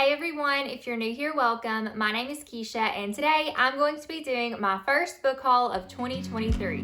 Hey everyone, if you're new here, welcome. My name is Keisha and today I'm going to be doing my first book haul of 2023.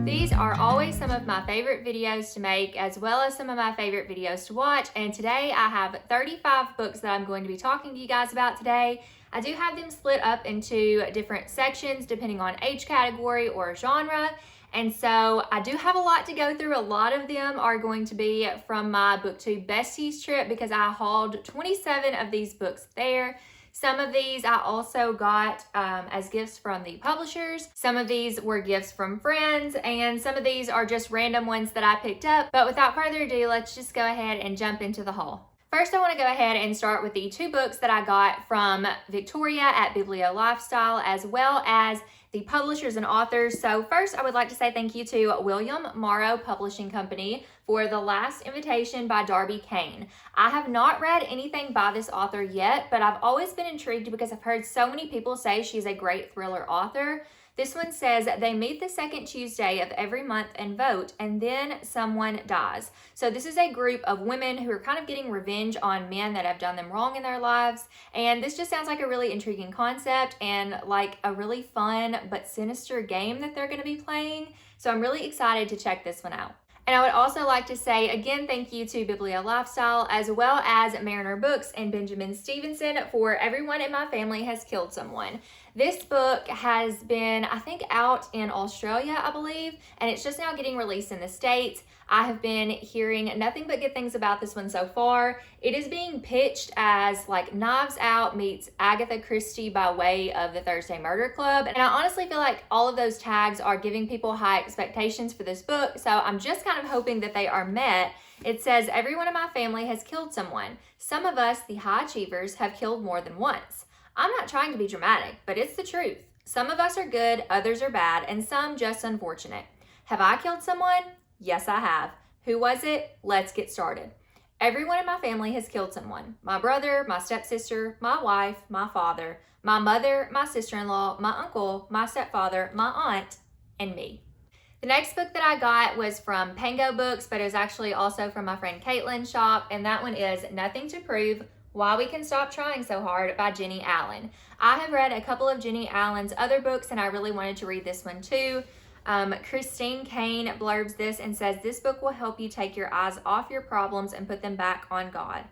These are always some of my favorite videos to make as well as some of my favorite videos to watch, and today I have 35 books that I'm going to be talking to you guys about today. I do have them split up into different sections depending on age category or genre. And so I do have a lot to go through. A lot of them are going to be from my BookTube Besties trip because I hauled 27 of these books there. Some of these I also got as gifts from the publishers. Some of these were gifts from friends, and some of these are just random ones that I picked up. But without further ado, let's just go ahead and jump into the haul. First, I want to go ahead and start with the two books that I got from Victoria at Biblio Lifestyle, as well as the publishers and authors. So first, I would like to say thank you to William Morrow Publishing Company for The Last Invitation by Darby Kane. I have not read anything by this author yet, but I've always been intrigued because I've heard so many people say she's a great thriller author. This one says they meet the second Tuesday of every month and vote, and then someone dies. So this is a group of women who are kind of getting revenge on men that have done them wrong in their lives. And this just sounds like a really intriguing concept and like a really fun but sinister game that they're going to be playing. So I'm really excited to check this one out. And I would also like to say, again, thank you to Biblio Lifestyle, as well as Mariner Books and Benjamin Stevenson for Everyone in My Family Has Killed Someone. This book has been, I think, out in Australia, I believe, and it's just now getting released in the States. I have been hearing nothing but good things about this one so far. It is being pitched as like Knives Out meets Agatha Christie by way of the Thursday Murder Club. And I honestly feel like all of those tags are giving people high expectations for this book. So I'm just kind of hoping that they are met. It says, everyone in my family has killed someone. Some of us, the high achievers, have killed more than once. I'm not trying to be dramatic, but it's the truth. Some of us are good, others are bad, and some just unfortunate. Have I killed someone? Yes, I have. Who was it? Let's get started. Everyone in my family has killed someone. My brother, my stepsister, my wife, my father, my mother, my sister-in-law, my uncle, my stepfather, my aunt, and me. The next book that I got was from Pango Books, but it was actually also from my friend Caitlin's shop, and that one is Nothing to Prove, Why We Can Stop Trying So Hard by Jennie Allen. I have read a couple of Jennie Allen's other books, and I really wanted to read this one too. Christine Kane blurbs this and says, this book will help you take your eyes off your problems and put them back on God.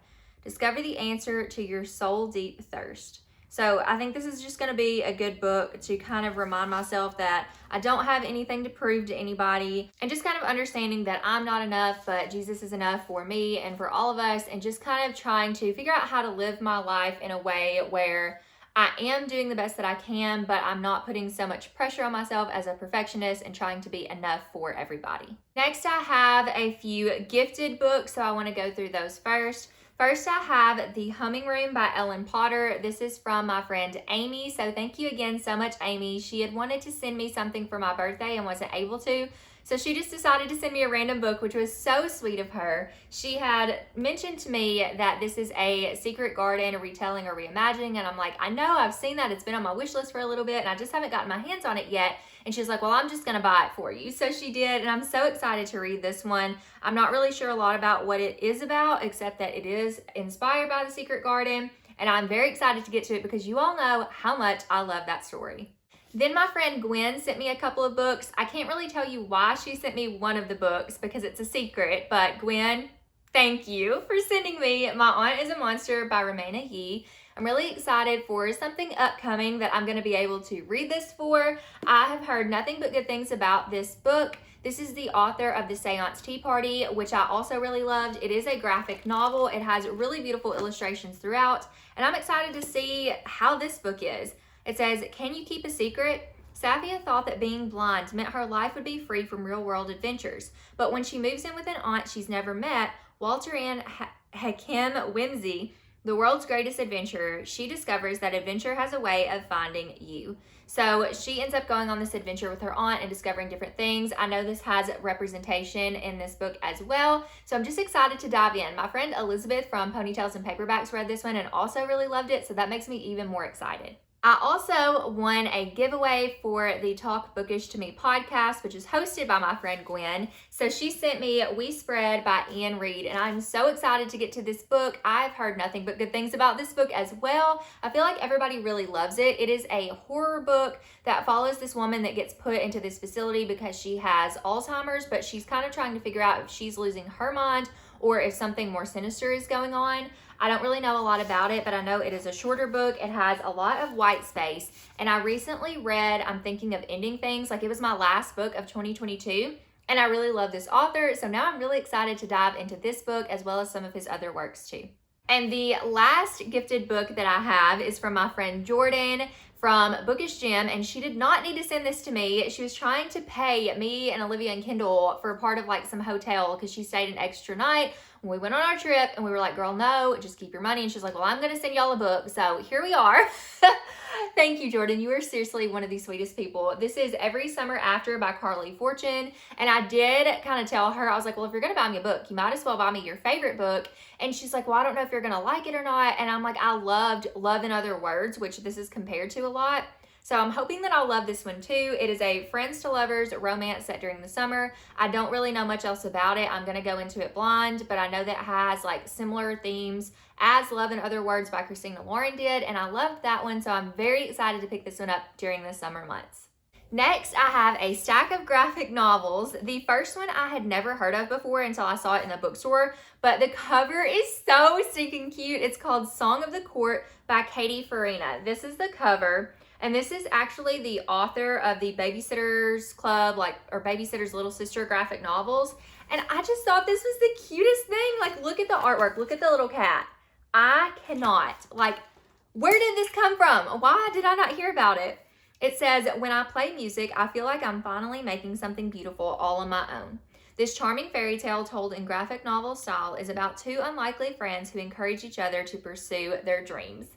Discover the answer to your soul deep thirst. So I think this is just going to be a good book to kind of remind myself that I don't have anything to prove to anybody, and just kind of understanding that I'm not enough, but Jesus is enough for me and for all of us, and just kind of trying to figure out how to live my life in a way where I am doing the best that I can, but I'm not putting so much pressure on myself as a perfectionist and trying to be enough for everybody. Next, I have a few gifted books, so I want to go through those first. First, I have The Humming Room by Ellen Potter. This is from my friend Amy, so thank you again so much, Amy. She had wanted to send me something for my birthday and wasn't able to, so she just decided to send me a random book, which was so sweet of her. She had mentioned to me that this is a Secret Garden retelling or reimagining, and I'm like, I know, I've seen that. It's been on my wish list for a little bit, and I just haven't gotten my hands on it yet. And she's like, well, I'm just going to buy it for you. So she did, and I'm so excited to read this one. I'm not really sure a lot about what it is about, except that it is inspired by The Secret Garden, and I'm very excited to get to it because you all know how much I love that story. Then my friend Gwen sent me a couple of books. I can't really tell you why she sent me one of the books because it's a secret, but Gwen, thank you for sending me My Aunt is a Monster by Reimena. I'm really excited for something upcoming that I'm going to be able to read this for. I have heard nothing but good things about this book. This is the author of The Seance Tea Party, which I also really loved. It is a graphic novel. It has really beautiful illustrations throughout, and I'm excited to see how this book is. It says, can you keep a secret? Safia thought that being blind meant her life would be free from real-world adventures. But when she moves in with an aunt she's never met, Walter Ann Hakim Whimsy, the world's greatest adventurer, she discovers that adventure has a way of finding you. So she ends up going on this adventure with her aunt and discovering different things. I know this has representation in this book as well, so I'm just excited to dive in. My friend Elizabeth from Ponytails and Paperbacks read this one and also really loved it, so that makes me even more excited. I also won a giveaway for the Talk Bookish to Me podcast, which is hosted by my friend Gwen. So she sent me We Spread by Ian Reid, and I'm so excited to get to this book. I've heard nothing but good things about this book as well. I feel like everybody really loves it. It is a horror book that follows this woman that gets put into this facility because she has Alzheimer's, but she's kind of trying to figure out if she's losing her mind or if something more sinister is going on. I don't really know a lot about it, but I know it is a shorter book. It has a lot of white space, and I recently read I'm Thinking of Ending Things. Like, it was my last book of 2022, and I really love this author, so now I'm really excited to dive into this book as well as some of his other works too. And the last gifted book that I have is from my friend Jordan from Bookish Gem, and she did not need to send this to me. She was trying to pay me and Olivia and Kendall for part of like some hotel because she stayed an extra night when we went on our trip, and we were like, girl, no, just keep your money. And she's like, well, I'm gonna send y'all a book. So here we are. Thank you, Jordan. You are seriously one of the sweetest people. This is Every Summer After by Carley Fortune. And I did kind of tell her, I was like, well, if you're going to buy me a book, you might as well buy me your favorite book. And she's like, well, I don't know if you're going to like it or not. And I'm like, I loved Love in Other Words, which this is compared to a lot. So I'm hoping that I'll love this one too. It is a friends to lovers romance set during the summer. I don't really know much else about it. I'm going to go into it blind, but I know that it has like similar themes as Love in Other Words by Christina Lauren did, and I loved that one, so I'm very excited to pick this one up during the summer months. Next, I have a stack of graphic novels. The first one I had never heard of before until I saw it in the bookstore, but the cover is so stinking cute. It's called Song of the Court by Katy Farina. This is the cover. And this is actually the author of the Babysitter's Club, or Babysitter's Little Sister graphic novels. And I just thought this was the cutest thing. Like, look at the artwork. Look at the little cat. I cannot. Like, where did this come from? Why did I not hear about it? It says, when I play music, I feel like I'm finally making something beautiful all on my own. This charming fairy tale told in graphic novel style is about two unlikely friends who encourage each other to pursue their dreams.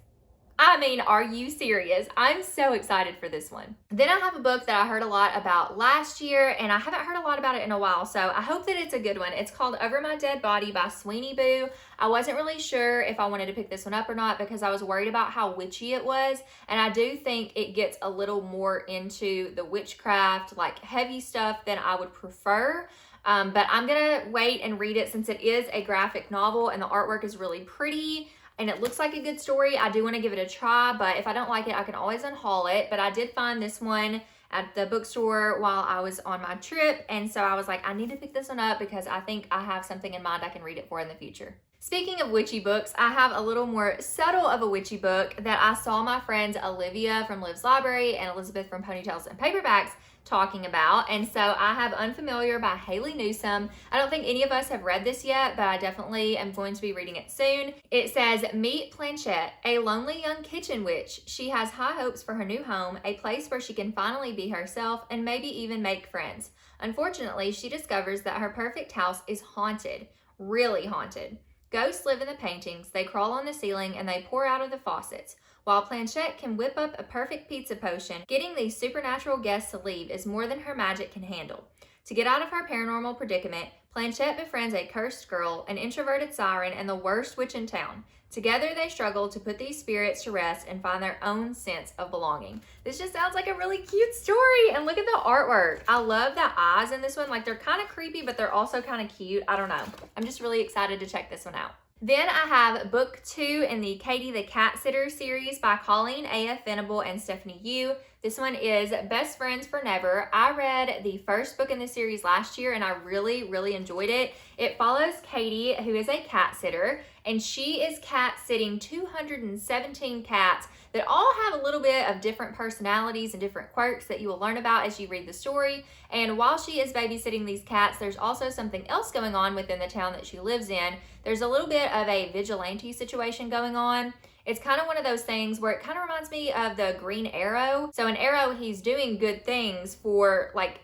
I mean, are you serious? I'm so excited for this one. Then I have a book that I heard a lot about last year, and I haven't heard a lot about it in a while, so I hope that it's a good one. It's called Over My Dead Body by Sweeney Boo. I wasn't really sure if I wanted to pick this one up or not because I was worried about how witchy it was, and I do think it gets a little more into the witchcraft, like heavy stuff than I would prefer. But I'm gonna wait and read it since it is a graphic novel and the artwork is really pretty. And it looks like a good story. I do want to give it a try, but if I don't like it, I can always unhaul it. But I did find this one at the bookstore while I was on my trip, and so I was like, I need to pick this one up because I think I have something in mind I can read it for in the future. Speaking of witchy books, I have a little more subtle of a witchy book that I saw my friends Olivia from Liv's Library and Elizabeth from Ponytails and Paperbacks talking about, and so I have Unfamiliar by Haley Newsome. I don't think any of us have read this yet, but I definitely am going to be reading it soon. It says, meet Planchette, a lonely young kitchen witch. She has high hopes for her new home, a place where she can finally be herself and maybe even make friends. Unfortunately, she discovers that her perfect house is haunted, really haunted. Ghosts live in the paintings, they crawl on the ceiling, and they pour out of the faucets. While Planchette can whip up a perfect pizza potion, getting these supernatural guests to leave is more than her magic can handle. To get out of her paranormal predicament, Planchette befriends a cursed girl, an introverted siren, and the worst witch in town. Together they struggle to put these spirits to rest and find their own sense of belonging. This just sounds like a really cute story, and look at the artwork. I love the eyes in this one. Like, they're kind of creepy, but they're also kind of cute. I don't know. I'm just really excited to check this one out. Then I have book 2 in the Katy the Catsitter series by Colleen A.F. Venable and Stephanie Yu. This one is Best Friends Forever. I read the first book in the series last year and I really, really enjoyed it. It follows Katy, who is a cat sitter, and she is cat sitting 217 cats that all have a little bit of different personalities and different quirks that you will learn about as you read the story. And while she is babysitting these cats, there's also something else going on within the town that she lives in. There's a little bit of a vigilante situation going on. It's kind of one of those things where it kind of reminds me of the Green Arrow. So in Arrow, he's doing good things for, like,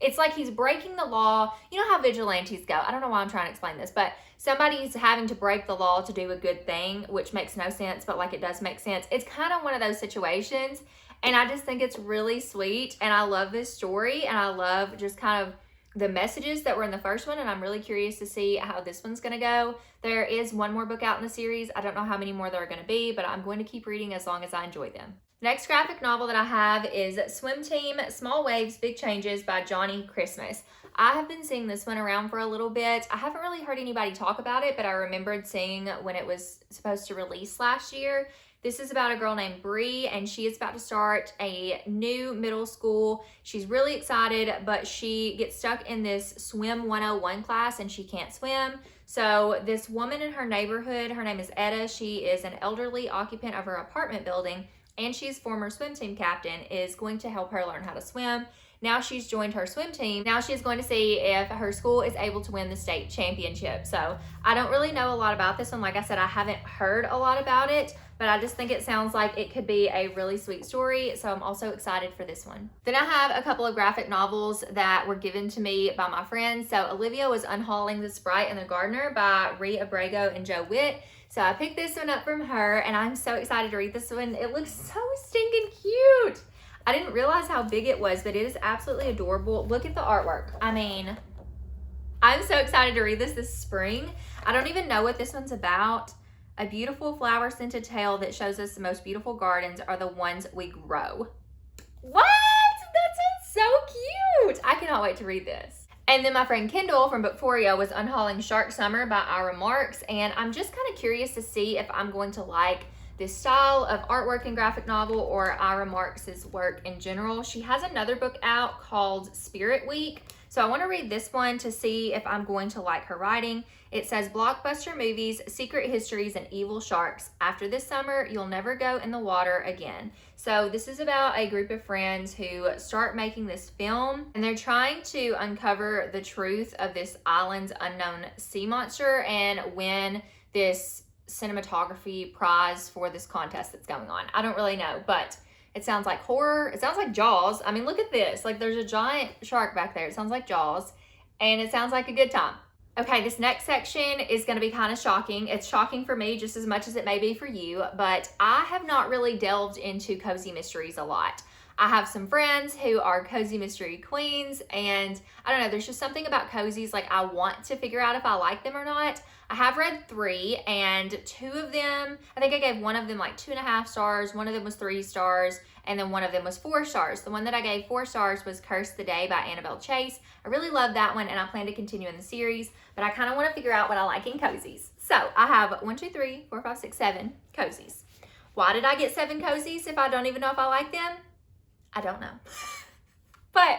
it's like he's breaking the law. You know how vigilantes go. I don't know why I'm trying to explain this, but somebody's having to break the law to do a good thing, which makes no sense, but like it does make sense. It's kind of one of those situations, and I just think it's really sweet, and I love this story, and I love just kind of the messages that were in the first one, and I'm really curious to see how this one's going to go. There is one more book out in the series. I don't know how many more there are going to be, but I'm going to keep reading as long as I enjoy them. Next graphic novel that I have is Swim Team, Small Waves, Big Changes by Johnny Christmas. I have been seeing this one around for a little bit. I haven't really heard anybody talk about it, but I remembered seeing when it was supposed to release last year. This is about a girl named Bree, and she is about to start a new middle school. She's really excited, but she gets stuck in this Swim 101 class, and she can't swim. So this woman in her neighborhood, her name is Etta, she is an elderly occupant of her apartment building, and she's former swim team captain, is going to help her learn how to swim. Now she's joined her swim team. Now she's going to see if her school is able to win the state championship. So I don't really know a lot about this one. Like I said, I haven't heard a lot about it, but I just think it sounds like it could be a really sweet story. So I'm also excited for this one. Then I have a couple of graphic novels that were given to me by my friends. So Olivia was unhauling The Sprite and the Gardener by Abrego and Joe Whitt. So I picked this one up from her, and I'm so excited to read this one. It looks so stinking cute. I didn't realize how big it was, but it is absolutely adorable. Look at the artwork. I mean, I'm so excited to read this spring. I don't even know what this one's about. A beautiful flower-scented tale that shows us the most beautiful gardens are the ones we grow. What? That sounds so cute. I cannot wait to read this. And then my friend Kendall from Bookforia was unhauling Shark Summer by Marcks, and I'm just kind of curious to see if I'm going to like this style of artwork and graphic novel or Marks's work in general. She has another book out called Spirit Week, so I want to read this one to see if I'm going to like her writing. It says, blockbuster movies, secret histories, and evil sharks. After this summer, you'll never go in the water again. So this is about a group of friends who start making this film, and they're trying to uncover the truth of this island's unknown sea monster and win this cinematography prize for this contest that's going on. I don't really know, but it sounds like horror. It sounds like Jaws. I mean, look at this. Like, there's a giant shark back there. It sounds like Jaws, and it sounds like a good time. Okay, this next section is going to be kind of shocking. It's shocking for me just as much as it may be for you, but I have not really delved into cozy mysteries a lot. I have some friends who are cozy mystery queens, and I don't know, there's just something about cozies, like I want to figure out if I like them or not. I have read 3, and 2 of them, I think I gave one of them like 2.5 stars, one of them was 3 stars, and then one of them was 4 stars. The one that I gave 4 stars was Curse the Day by Annabelle Chase. I really love that one, and I plan to continue in the series, but I kind of want to figure out what I like in cozies. So I have 1, 2, 3, 4, 5, 6, 7 cozies. Why did I get 7 cozies if I don't even know if I like them? I don't know. But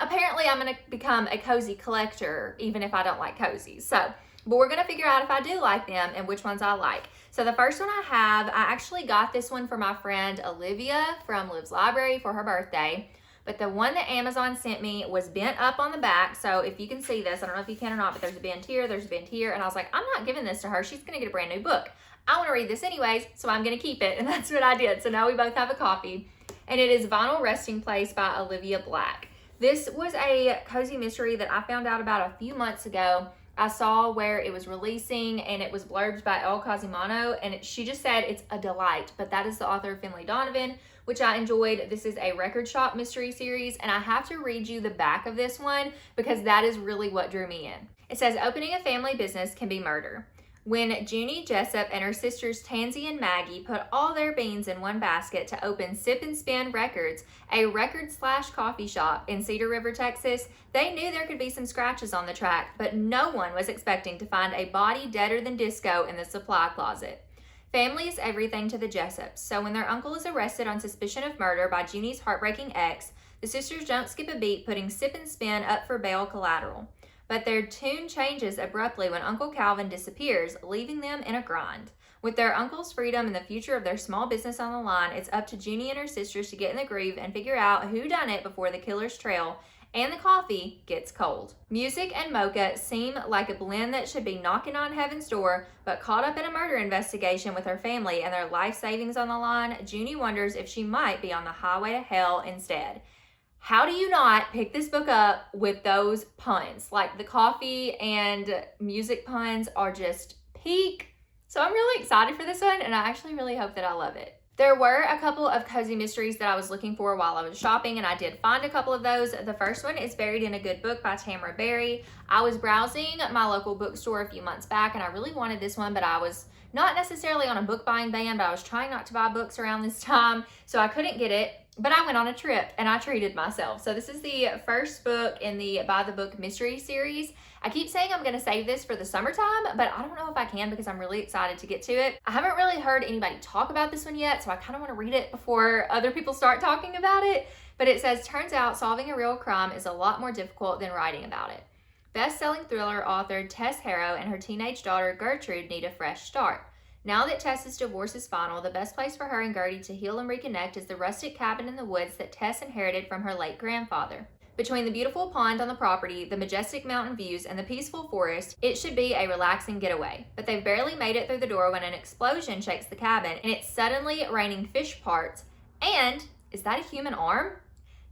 apparently I'm going to become a cozy collector even if I don't like cozies. But we're going to figure out if I do like them and which ones I like. So the first one I have, I actually got this one for my friend Olivia from Liv's Library for her birthday. But the one that Amazon sent me was bent up on the back. So if you can see this, I don't know if you can or not, but there's a bend here, there's a bend here. And I was like, I'm not giving this to her. She's going to get a brand new book. I want to read this anyways, so I'm going to keep it. And that's what I did. So now we both have a copy. And it is Vinyl Resting Place by Olivia Black. This was a cozy mystery that I found out about a few months ago. I saw where it was releasing, and it was blurbed by Elle Cosimano, and she just said it's a delight. But that is the author of Finley Donovan, which I enjoyed. This is a record shop mystery series, and I have to read you the back of this one because that is really what drew me in. It says, opening a family business can be murder. When Jennie Jessup and her sisters Tansy and Maggie put all their beans in one basket to open Sip and Spin Records, a record/coffee shop in Cedar River, Texas, they knew there could be some scratches on the track, but no one was expecting to find a body deader than disco in the supply closet. Family is everything to the Jessups, so when their uncle is arrested on suspicion of murder by Jeannie's heartbreaking ex, the sisters don't skip a beat putting Sip and Spin up for bail collateral. But their tune changes abruptly when Uncle Calvin disappears, leaving them in a grind. With their uncle's freedom and the future of their small business on the line, it's up to Jeannie and her sisters to get in the groove and figure out who done it before the killer's trail and the coffee gets cold. Music and mocha seem like a blend that should be knocking on heaven's door, but caught up in a murder investigation with her family and their life savings on the line, Jeannie wonders if she might be on the highway to hell instead. How do you not pick this book up with those puns? Like, the coffee and music puns are just peak. So I'm really excited for this one, and I actually really hope that I love it. There were a couple of cozy mysteries that I was looking for while I was shopping, and I did find a couple of those. The first one is Buried in a Good Book by Tamara Berry. I was browsing my local bookstore a few months back, and I really wanted this one, but I was not necessarily on a book buying ban, but I was trying not to buy books around this time, so I couldn't get it. But I went on a trip and I treated myself. So this is the first book in the By the Book mystery series. I keep saying I'm going to save this for the summertime, but I don't know if I can because I'm really excited to get to it. I haven't really heard anybody talk about this one yet, so I kind of want to read it before other people start talking about it. But it says, turns out solving a real crime is a lot more difficult than writing about it. Best-selling thriller author Tess Harrow and her teenage daughter Gertrude need a fresh start. Now that Tess's divorce is final, the best place for her and Gertie to heal and reconnect is the rustic cabin in the woods that Tess inherited from her late grandfather. Between the beautiful pond on the property, the majestic mountain views, and the peaceful forest, it should be a relaxing getaway. But they've barely made it through the door when an explosion shakes the cabin, and it's suddenly raining fish parts. And, is that a human arm?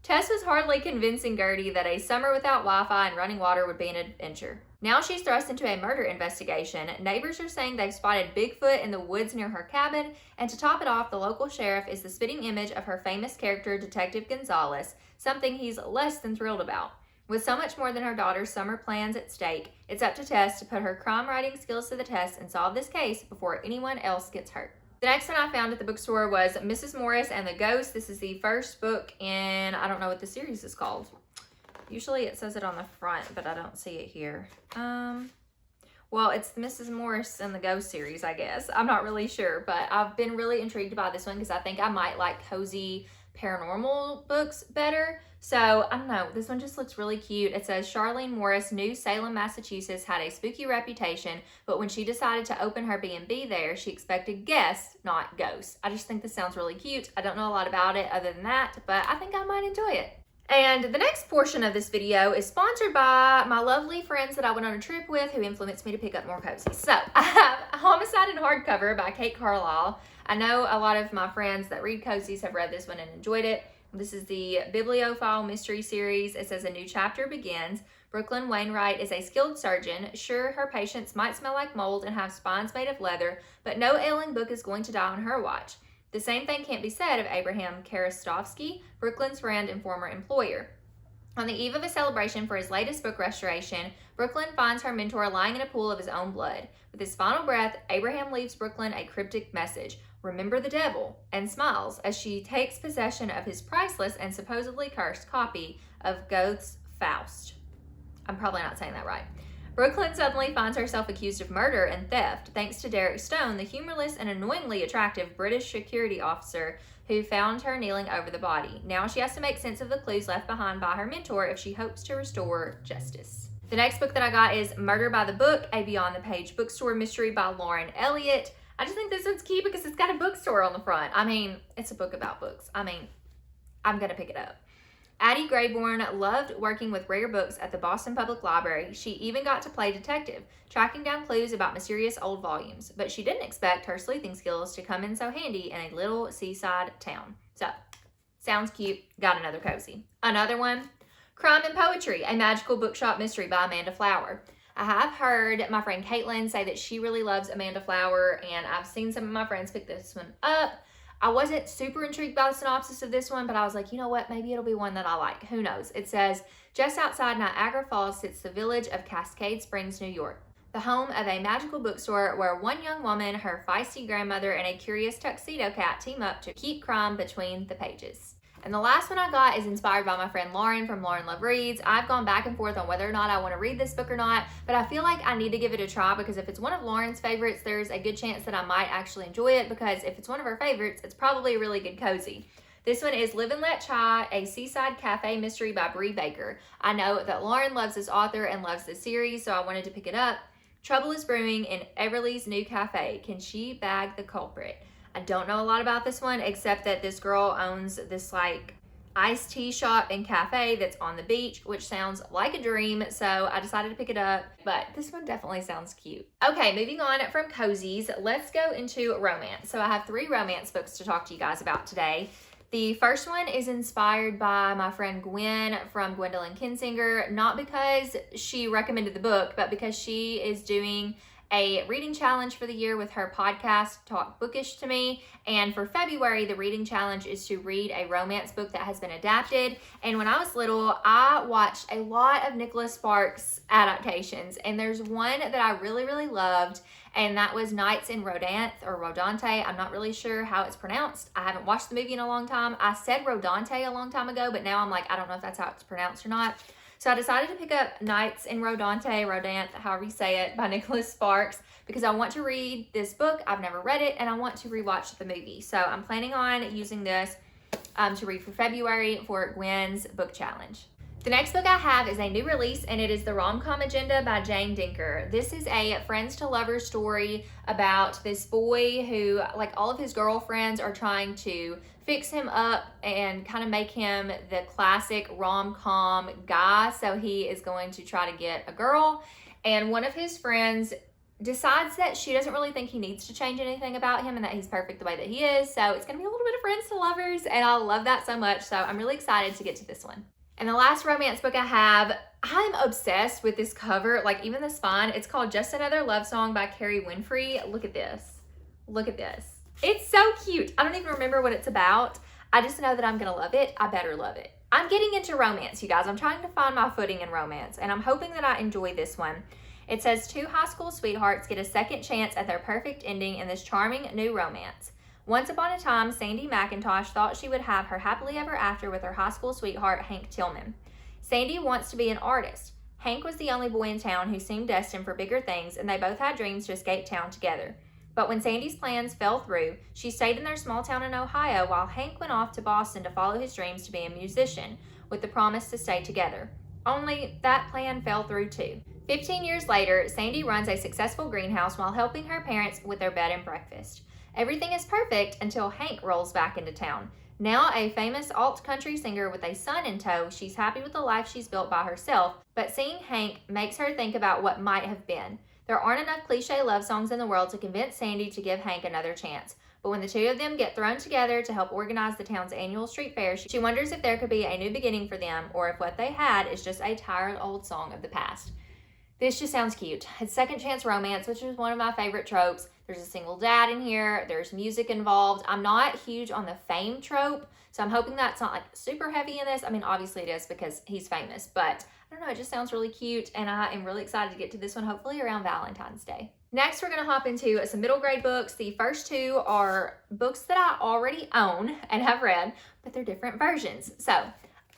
Tess was hardly convincing Gertie that a summer without Wi-Fi and running water would be an adventure. Now she's thrust into a murder investigation. Neighbors are saying they've spotted Bigfoot in the woods near her cabin, and to top it off, the local sheriff is the spitting image of her famous character, Detective Gonzalez, something he's less than thrilled about. With so much more than her daughter's summer plans at stake, it's up to Tess to put her crime-writing skills to the test and solve this case before anyone else gets hurt. The next one I found at the bookstore was Mrs. Morris and the Ghost. This is the first book in, I don't know what the series is called. Usually it says it on the front, but I don't see it here. Well, it's the Mrs. Morris and the Ghost series, I guess. I'm not really sure, but I've been really intrigued by this one because I think I might like cozy paranormal books better. So, I don't know. This one just looks really cute. It says, Charlene Morris, New Salem, Massachusetts, had a spooky reputation, but when she decided to open her B&B there, she expected guests, not ghosts. I just think this sounds really cute. I don't know a lot about it other than that, but I think I might enjoy it. And the next portion of this video is sponsored by my lovely friends that I went on a trip with who influenced me to pick up more cozies. So, I have Homicide and Hardcover by Kate Carlisle. I know a lot of my friends that read cozies have read this one and enjoyed it. This is the Bibliophile Mystery Series. It says a new chapter begins. Brooklyn Wainwright is a skilled surgeon. Sure, her patients might smell like mold and have spines made of leather, but no ailing book is going to die on her watch. The same thing can't be said of Abraham Karastovsky, Brooklyn's friend and former employer. On the eve of a celebration for his latest book restoration, Brooklyn finds her mentor lying in a pool of his own blood. With his final breath, Abraham leaves Brooklyn a cryptic message, "Remember the devil," and smiles as she takes possession of his priceless and supposedly cursed copy of Goethe's Faust. I'm probably not saying that right. Brooklyn suddenly finds herself accused of murder and theft, thanks to Derek Stone, the humorless and annoyingly attractive British security officer who found her kneeling over the body. Now she has to make sense of the clues left behind by her mentor if she hopes to restore justice. The next book that I got is Murder by the Book, a Beyond the Page bookstore mystery by Lauren Elliott. I just think this one's cute because it's got a bookstore on the front. I mean, it's a book about books. I mean, I'm going to pick it up. Addie Grayborn loved working with rare books at the Boston Public Library. She even got to play detective, tracking down clues about mysterious old volumes. But she didn't expect her sleuthing skills to come in so handy in a little seaside town. So, sounds cute. Got another cozy. Another one, Crime and Poetry, a magical bookshop mystery by Amanda Flower. I have heard my friend Caitlin say that she really loves Amanda Flower, and I've seen some of my friends pick this one up. I wasn't super intrigued by the synopsis of this one, but I was like, you know what? Maybe it'll be one that I like. Who knows? It says, just outside Niagara Falls sits the village of Cascade Springs, New York, the home of a magical bookstore where one young woman, her feisty grandmother, and a curious tuxedo cat team up to keep crime between the pages. And the last one I got is inspired by my friend Lauren from Lauren Love Reads. I've gone back and forth on whether or not I want to read this book or not, but I feel like I need to give it a try because if it's one of Lauren's favorites, there's a good chance that I might actually enjoy it because if it's one of her favorites, it's probably a really good cozy. This one is Live and Let Chai, a Seaside Cafe mystery by Bree Baker. I know that Lauren loves this author and loves this series, so I wanted to pick it up. Trouble is brewing in Everly's new cafe. Can she bag the culprit? I don't know a lot about this one except that this girl owns this like iced tea shop and cafe that's on the beach, which sounds like a dream, so I decided to pick it up, but this one definitely sounds cute. Okay, moving on from cozies, let's go into romance. So I have 3 romance books to talk to you guys about today. The first one is inspired by my friend Gwen from Gwendolyn Kinsinger, not because she recommended the book, but because she is doing a reading challenge for the year with her podcast, Talk Bookish to Me. And for February, the reading challenge is to read a romance book that has been adapted. And when I was little, I watched a lot of Nicholas Sparks adaptations. And there's one that I really, really loved. And that was Nights in Rodanthe or Rodanthe. I'm not really sure how it's pronounced. I haven't watched the movie in a long time. I said Rodanthe a long time ago, but now I'm like, I don't know if that's how it's pronounced or not. So I decided to pick up Nights in Rodanthe, however you say it, by Nicholas Sparks, because I want to read this book. I've never read it, and I want to rewatch the movie. So I'm planning on using this to read for February for Gwen's book challenge. The next book I have is a new release, and it is the RomCom Agenda by Jane Dinker. This is a friends to lovers story about this boy who, like all of his girlfriends, are trying to fix him up and kind of make him the classic rom-com guy. So he is going to try to get a girl, and one of his friends decides that she doesn't really think he needs to change anything about him and that he's perfect the way that he is. So it's going to be a little bit of friends to lovers, and I love that so much. So I'm really excited to get to this one. And the last romance book I have, I'm obsessed with this cover, like even the spine. It's called Just Another Love Song by Carrie Winfrey. Look at this. Look at this. It's so cute. I don't even remember what it's about. I just know that I'm going to love it. I better love it. I'm getting into romance, you guys. I'm trying to find my footing in romance, and I'm hoping that I enjoy this one. It says two high school sweethearts get a second chance at their perfect ending in this charming new romance. Once upon a time, Sandy McIntosh thought she would have her happily ever after with her high school sweetheart, Hank Tillman. Sandy wants to be an artist. Hank was the only boy in town who seemed destined for bigger things, and they both had dreams to escape town together. But when Sandy's plans fell through, she stayed in their small town in Ohio while Hank went off to Boston to follow his dreams to be a musician, with the promise to stay together. Only that plan fell through too. 15 years later, Sandy runs a successful greenhouse while helping her parents with their bed and breakfast. Everything is perfect until Hank rolls back into town. Now a famous alt-country singer with a son in tow, she's happy with the life she's built by herself, but seeing Hank makes her think about what might have been. There aren't enough cliche love songs in the world to convince Sandy to give Hank another chance. But when the two of them get thrown together to help organize the town's annual street fair, she wonders if there could be a new beginning for them, or if what they had is just a tired old song of the past. This just sounds cute. It's second chance romance, which is one of my favorite tropes. There's a single dad in here. There's music involved. I'm not huge on the fame trope, so I'm hoping that's not like super heavy in this. I mean, obviously it is because he's famous, but I don't know, it just sounds really cute, and I am really excited to get to this one, hopefully around Valentine's Day. Next, we're going to hop into some middle grade books. The first two are books that I already own and have read, but they're different versions. So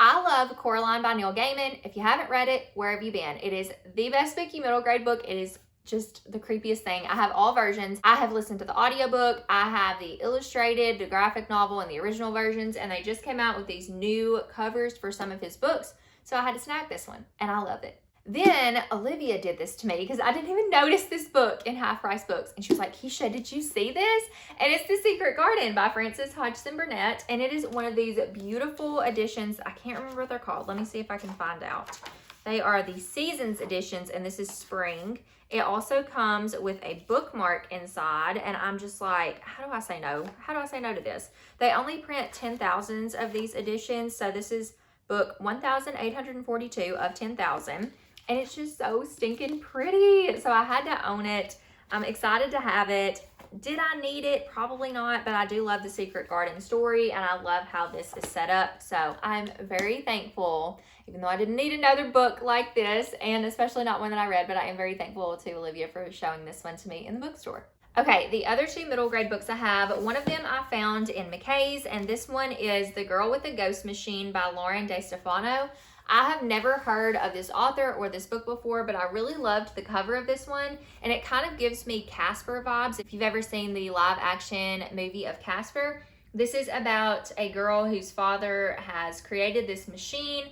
I love Coraline by Neil Gaiman. If you haven't read it, where have you been? It is the best spooky middle grade book. It is just the creepiest thing. I have all versions. I have listened to the audiobook. I have the illustrated, the graphic novel, and the original versions, and they just came out with these new covers for some of his books. So I had to snag this one, and I love it. Then Olivia did this to me because I didn't even notice this book in Half Price Books. And she was like, Keisha, did you see this? And it's The Secret Garden by Frances Hodgson Burnett. And it is one of these beautiful editions. I can't remember what they're called. Let me see if I can find out. They are the Seasons editions, and this is spring. It also comes with a bookmark inside, and I'm just like, how do I say no? How do I say no to this? They only print 10,000s of these editions, so this is book 1,842 of 10,000. And it's just so stinking pretty. So I had to own it. I'm excited to have it. Did I need it? Probably not, but I do love the Secret Garden story, and I love how this is set up. So I'm very thankful, even though I didn't need another book like this, and especially not one that I read, but I am very thankful to Olivia for showing this one to me in the bookstore. Okay, the other two middle grade books I have, one of them I found in McKay's, and this one is The Girl with the Ghost Machine by Lauren DeStefano. I have never heard of this author or this book before, but I really loved the cover of this one, and it kind of gives me Casper vibes. If you've ever seen the live action movie of Casper, this is about a girl whose father has created this machine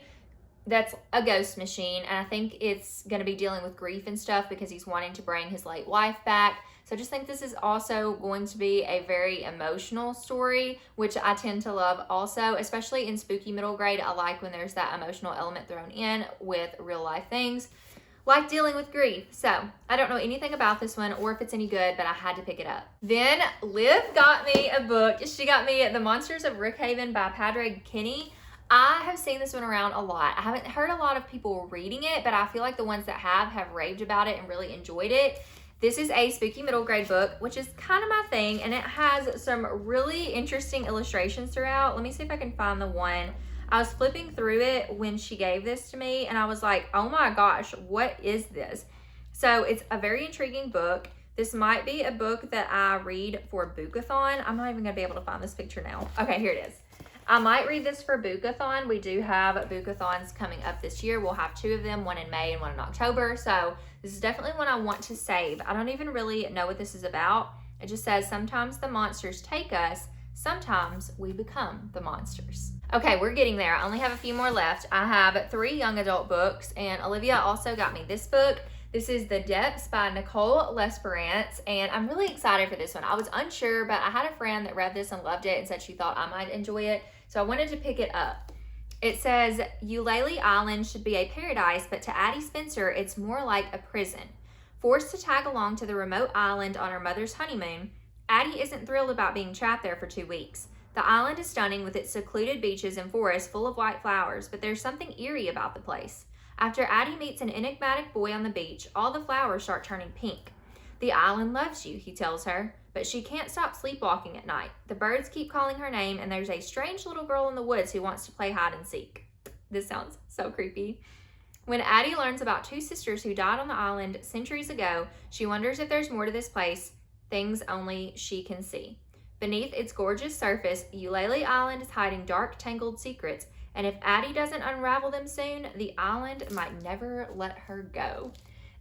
that's a ghost machine, and I think it's going to be dealing with grief and stuff because he's wanting to bring his late wife back. So I just think this is also going to be a very emotional story, which I tend to love also, especially in spooky middle grade. I like when there's that emotional element thrown in with real life things, like dealing with grief. So I don't know anything about this one or if it's any good, but I had to pick it up. Then Liv got me a book. She got me The Monsters of Brookhaven by Padraig Kenny. I have seen this one around a lot. I haven't heard a lot of people reading it, but I feel like the ones that have raved about it and really enjoyed it. This is a spooky middle grade book, which is kind of my thing, and it has some really interesting illustrations throughout. Let me see if I can find the one. I was flipping through it when she gave this to me, and I was like, oh my gosh, what is this? So it's a very intriguing book. This might be a book that I read for Bookathon. I'm not even gonna be able to find this picture now. Okay, here it is. I might read this for Bookathon. We do have Bookathons coming up this year. We'll have 2 of them, one in May and one in October. So this is definitely one I want to save. I don't even really know what this is about. It just says, sometimes the monsters take us, sometimes we become the monsters. Okay, we're getting there. I only have a few more left. I have 3 young adult books, and Olivia also got me this book. This is The Depths by Nicole L'Esperance, and I'm really excited for this one. I was unsure, but I had a friend that read this and loved it and said she thought I might enjoy it, so I wanted to pick it up. It says, Eulalie Island should be a paradise, but to Addie Spencer, it's more like a prison. Forced to tag along to the remote island on her mother's honeymoon, Addie isn't thrilled about being trapped there for 2 weeks. The island is stunning with its secluded beaches and forests full of white flowers, but there's something eerie about the place. After Addie meets an enigmatic boy on the beach, all the flowers start turning pink. The island loves you, he tells her, but she can't stop sleepwalking at night. The birds keep calling her name, and there's a strange little girl in the woods who wants to play hide and seek. This sounds so creepy. When Addie learns about 2 sisters who died on the island centuries ago, she wonders if there's more to this place, things only she can see. Beneath its gorgeous surface, Eulalie Island is hiding dark, tangled secrets, and if Addie doesn't unravel them soon, the island might never let her go.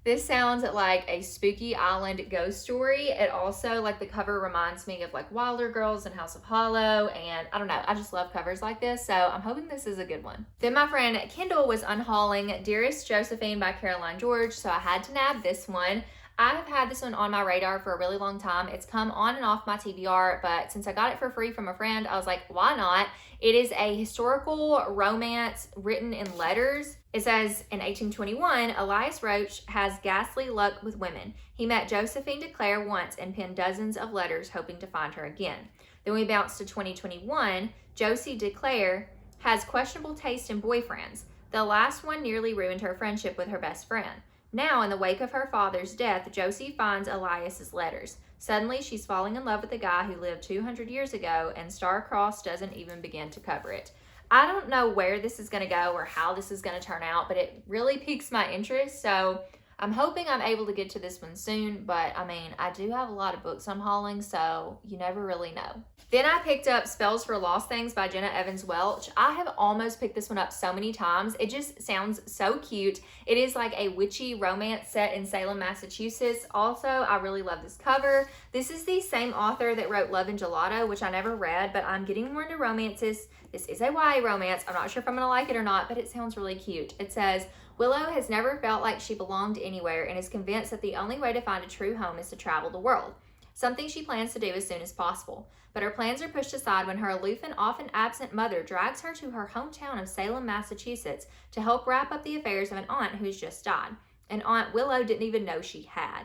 This sounds like a spooky island ghost story. It also, like, the cover reminds me of like Wilder Girls and House of Hollow, and I don't know, I just love covers like this, so I'm hoping this is a good one. Then my friend Kendall was unhauling Dearest Josephine by Caroline George, so I had to nab this one. I have had this one on my radar for a really long time. It's come on and off my TBR, but since I got it for free from a friend, I was like, why not? It is a historical romance written in letters. It says, in 1821, Elias Roach has ghastly luck with women. He met Josephine de Clare once and penned dozens of letters hoping to find her again. Then we bounce to 2021. Josie de Clare has questionable taste in boyfriends. The last one nearly ruined her friendship with her best friend. Now, in the wake of her father's death, Josie finds Elias's letters. Suddenly, she's falling in love with the guy who lived 200 years ago, and Star-Crossed doesn't even begin to cover it. I don't know where this is going to go or how this is going to turn out, but it really piques my interest, so I'm hoping I'm able to get to this one soon, but I mean, I do have a lot of books I'm hauling, so you never really know. Then I picked up Spells for Lost Things by Jenna Evans Welch. I have almost picked this one up so many times. It just sounds so cute. It is like a witchy romance set in Salem, Massachusetts. Also, I really love this cover. This is the same author that wrote Love and Gelato, which I never read, but I'm getting more into romances. This is a YA romance. I'm not sure if I'm gonna like it or not, but it sounds really cute. It says, Willow has never felt like she belonged anywhere and is convinced that the only way to find a true home is to travel the world, something she plans to do as soon as possible. But her plans are pushed aside when her aloof and often absent mother drags her to her hometown of Salem, Massachusetts to help wrap up the affairs of an aunt who's just died, an aunt Willow didn't even know she had.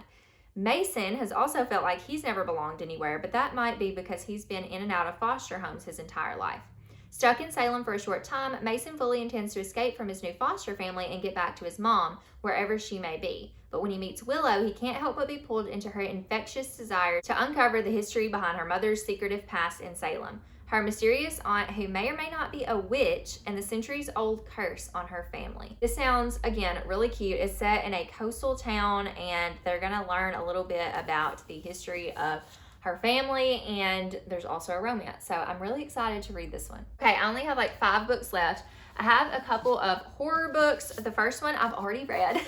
Mason has also felt like he's never belonged anywhere, but that might be because he's been in and out of foster homes his entire life. Stuck in Salem for a short time, Mason fully intends to escape from his new foster family and get back to his mom, wherever she may be. But when he meets Willow, he can't help but be pulled into her infectious desire to uncover the history behind her mother's secretive past in Salem, her mysterious aunt who may or may not be a witch, and the centuries-old curse on her family. This sounds, again, really cute. It's set in a coastal town, and they're gonna learn a little bit about the history of her family, and there's also a romance. So I'm really excited to read this one. Okay, I only have like 5 books left. I have a couple of horror books. The first one I've already read,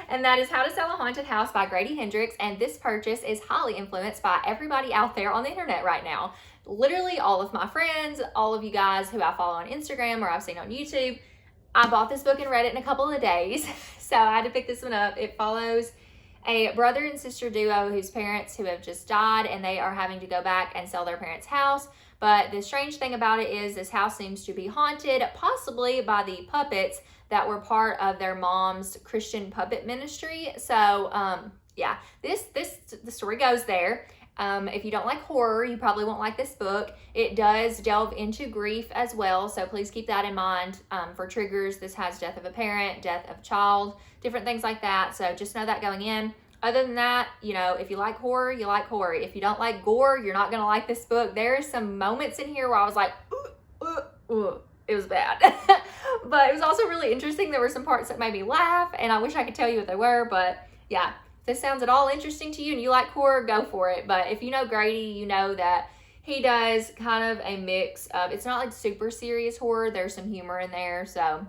and that is How to Sell a Haunted House by Grady Hendrix. And this purchase is highly influenced by everybody out there on the internet right now. Literally all of my friends, all of you guys who I follow on Instagram or I've seen on YouTube. I bought this book and read it in a couple of days. So I had to pick this one up. It follows a brother and sister duo whose parents who have just died, and they are having to go back and sell their parents' house. But the strange thing about it is this house seems to be haunted, possibly by the puppets that were part of their mom's Christian puppet ministry. So yeah, the story goes there. If you don't like horror, you probably won't like this book. It does delve into grief as well, so please keep that in mind for triggers. This has death of a parent, death of a child, different things like that, so just know that going in. Other than that, you know, if you like horror, you like horror. If you don't like gore, you're not going to like this book. There are some moments in here where I was like, it was bad. But it was also really interesting. There were some parts that made me laugh, and I wish I could tell you what they were. But yeah, if this sounds at all interesting to you and you like horror, go for it. But if you know Grady, you know that he does kind of a mix of, it's not like super serious horror. There's some humor in there. So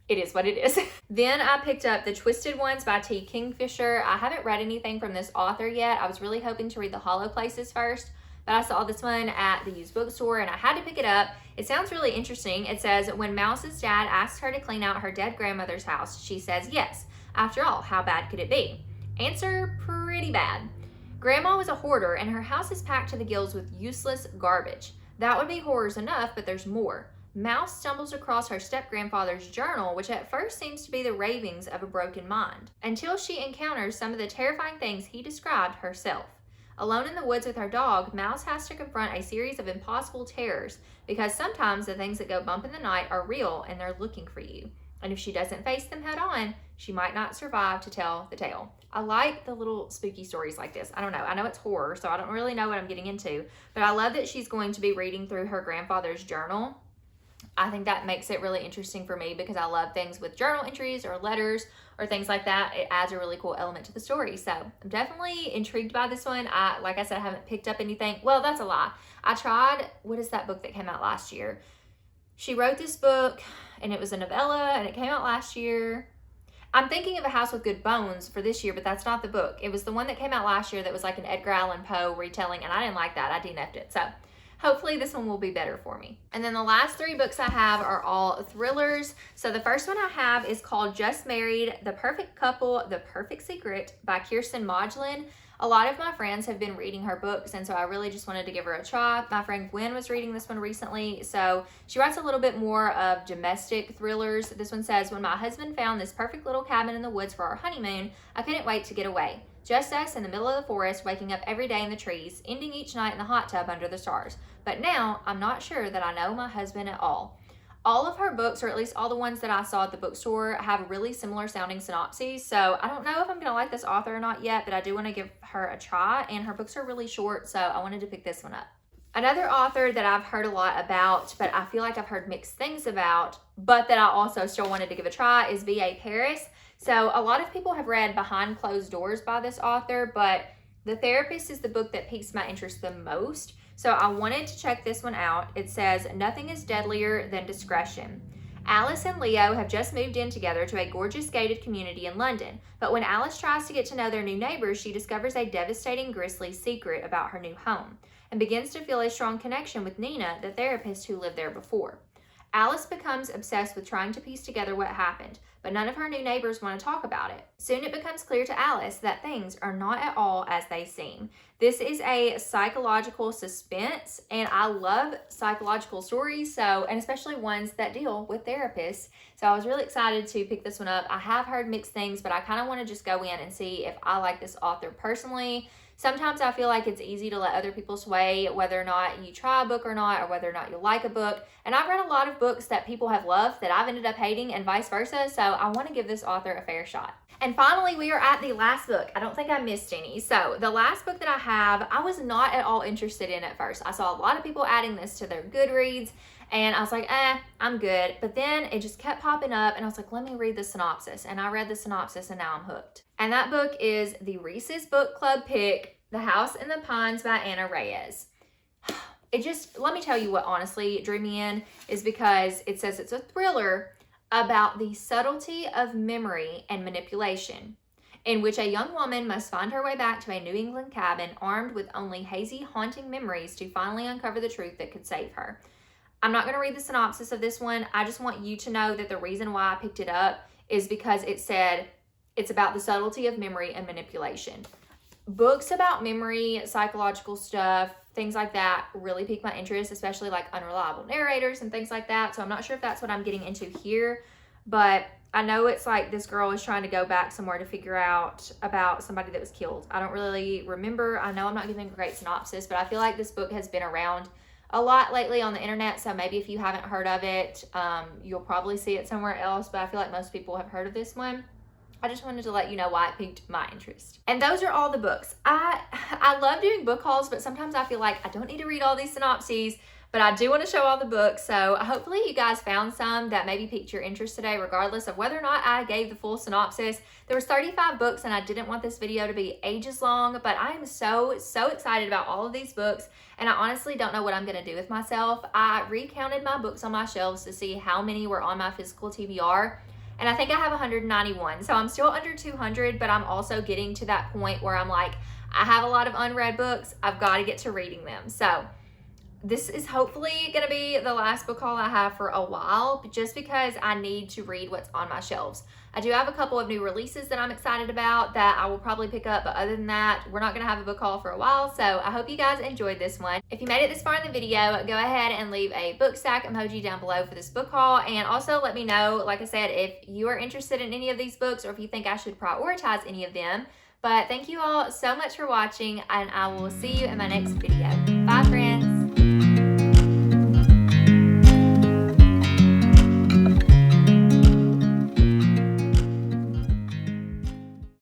it is what it is. Then I picked up The Twisted Ones by T. Kingfisher. I haven't read anything from this author yet. I was really hoping to read The Hollow Places first, but I saw this one at the used bookstore and I had to pick it up. It sounds really interesting. It says, when Mouse's dad asks her to clean out her dead grandmother's house, she says yes. After all, how bad could it be? Answer, pretty bad. Grandma was a hoarder and her house is packed to the gills with useless garbage. That would be horrors enough, but there's more. Mouse stumbles across her step-grandfather's journal, which at first seems to be the ravings of a broken mind, until she encounters some of the terrifying things he described herself. Alone in the woods with her dog, Mouse has to confront a series of impossible terrors, because sometimes the things that go bump in the night are real and they're looking for you. And if she doesn't face them head on, she might not survive to tell the tale. I like the little spooky stories like this. I don't know. I know it's horror, so I don't really know what I'm getting into, but I love that she's going to be reading through her grandfather's journal. I think that makes it really interesting for me because I love things with journal entries or letters or things like that. It adds a really cool element to the story. So I'm definitely intrigued by this one. Like I said, I haven't picked up anything. Well, that's a lie. I tried, what is that book that came out last year? She wrote this book and it was a novella and it came out last year. I'm thinking of A House with Good Bones for this year, but that's not the book. It was the one that came out last year that was like an Edgar Allan Poe retelling, and I didn't like that. I DNF'd it. So hopefully this one will be better for me. And then the last 3 books I have are all thrillers. So the first one I have is called Just Married, The Perfect Couple, The Perfect Secret by Kirsten Modglin. A lot of my friends have been reading her books, and so I really just wanted to give her a try. My friend Gwen was reading this one recently, so she writes a little bit more of domestic thrillers. This one says, when my husband found this perfect little cabin in the woods for our honeymoon, I couldn't wait to get away. Just us in the middle of the forest, waking up every day in the trees, ending each night in the hot tub under the stars. But now, I'm not sure that I know my husband at all. All of her books, or at least all the ones that I saw at the bookstore, have really similar sounding synopses. So I don't know if I'm going to like this author or not yet, but I do want to give her a try. And her books are really short, so I wanted to pick this one up. Another author that I've heard a lot about, but I feel like I've heard mixed things about, but that I also still wanted to give a try is V.A. Paris. So a lot of people have read Behind Closed Doors by this author, but The Therapist is the book that piques my interest the most. So I wanted to check this one out. It says, nothing is deadlier than discretion. Alice and Leo have just moved in together to a gorgeous gated community in London. But when Alice tries to get to know their new neighbors, she discovers a devastating, grisly secret about her new home and begins to feel a strong connection with Nina, the therapist who lived there before. Alice becomes obsessed with trying to piece together what happened, but none of her new neighbors want to talk about it. Soon it becomes clear to Alice that things are not at all as they seem. This is a psychological suspense, and I love psychological stories, and especially ones that deal with therapists. So I was really excited to pick this one up. I have heard mixed things, but I kind of want to just go in and see if I like this author personally. Sometimes I feel like it's easy to let other people sway whether or not you try a book or not, or whether or not you like a book. And I've read a lot of books that people have loved that I've ended up hating and vice versa. So I want to give this author a fair shot. And finally, we are at the last book. I don't think I missed any. So the last book that I have, I was not at all interested in at first. I saw a lot of people adding this to their Goodreads, and I was like, I'm good. But then it just kept popping up, and I was like, let me read the synopsis. And I read the synopsis, and now I'm hooked. And that book is the Reese's Book Club pick, The House in the Pines by Anna Reyes. Let me tell you what honestly drew me in, is because it says it's a thriller about the subtlety of memory and manipulation, in which a young woman must find her way back to a New England cabin armed with only hazy, haunting memories to finally uncover the truth that could save her. I'm not going to read the synopsis of this one. I just want you to know that the reason why I picked it up is because it said it's about the subtlety of memory and manipulation. Books about memory, psychological stuff, things like that really pique my interest, especially like unreliable narrators and things like that. So I'm not sure if that's what I'm getting into here, but I know it's like this girl is trying to go back somewhere to figure out about somebody that was killed. I don't really remember. I know I'm not giving a great synopsis, but I feel like this book has been around a lot lately on the internet. So maybe if you haven't heard of it, you'll probably see it somewhere else, but I feel like most people have heard of this one. I just wanted to let you know why it piqued my interest. And those are all the books. I love doing book hauls, but sometimes I feel like I don't need to read all these synopses, but I do want to show all the books. So hopefully you guys found some that maybe piqued your interest today, regardless of whether or not I gave the full synopsis. There was 35 books and I didn't want this video to be ages long, but I am so excited about all of these books. And I honestly don't know what I'm going to do with myself. I recounted my books on my shelves to see how many were on my physical TBR. And I think I have 191. So I'm still under 200, but I'm also getting to that point where I'm like, I have a lot of unread books. I've got to get to reading them. So this is hopefully going to be the last book haul I have for a while, just because I need to read what's on my shelves. I do have a couple of new releases that I'm excited about that I will probably pick up, but other than that, we're not going to have a book haul for a while. So I hope you guys enjoyed this one. If you made it this far in the video, go ahead and leave a book stack emoji down below for this book haul. And also let me know, like I said, if you are interested in any of these books or if you think I should prioritize any of them. But thank you all so much for watching, and I will see you in my next video. Bye, friends.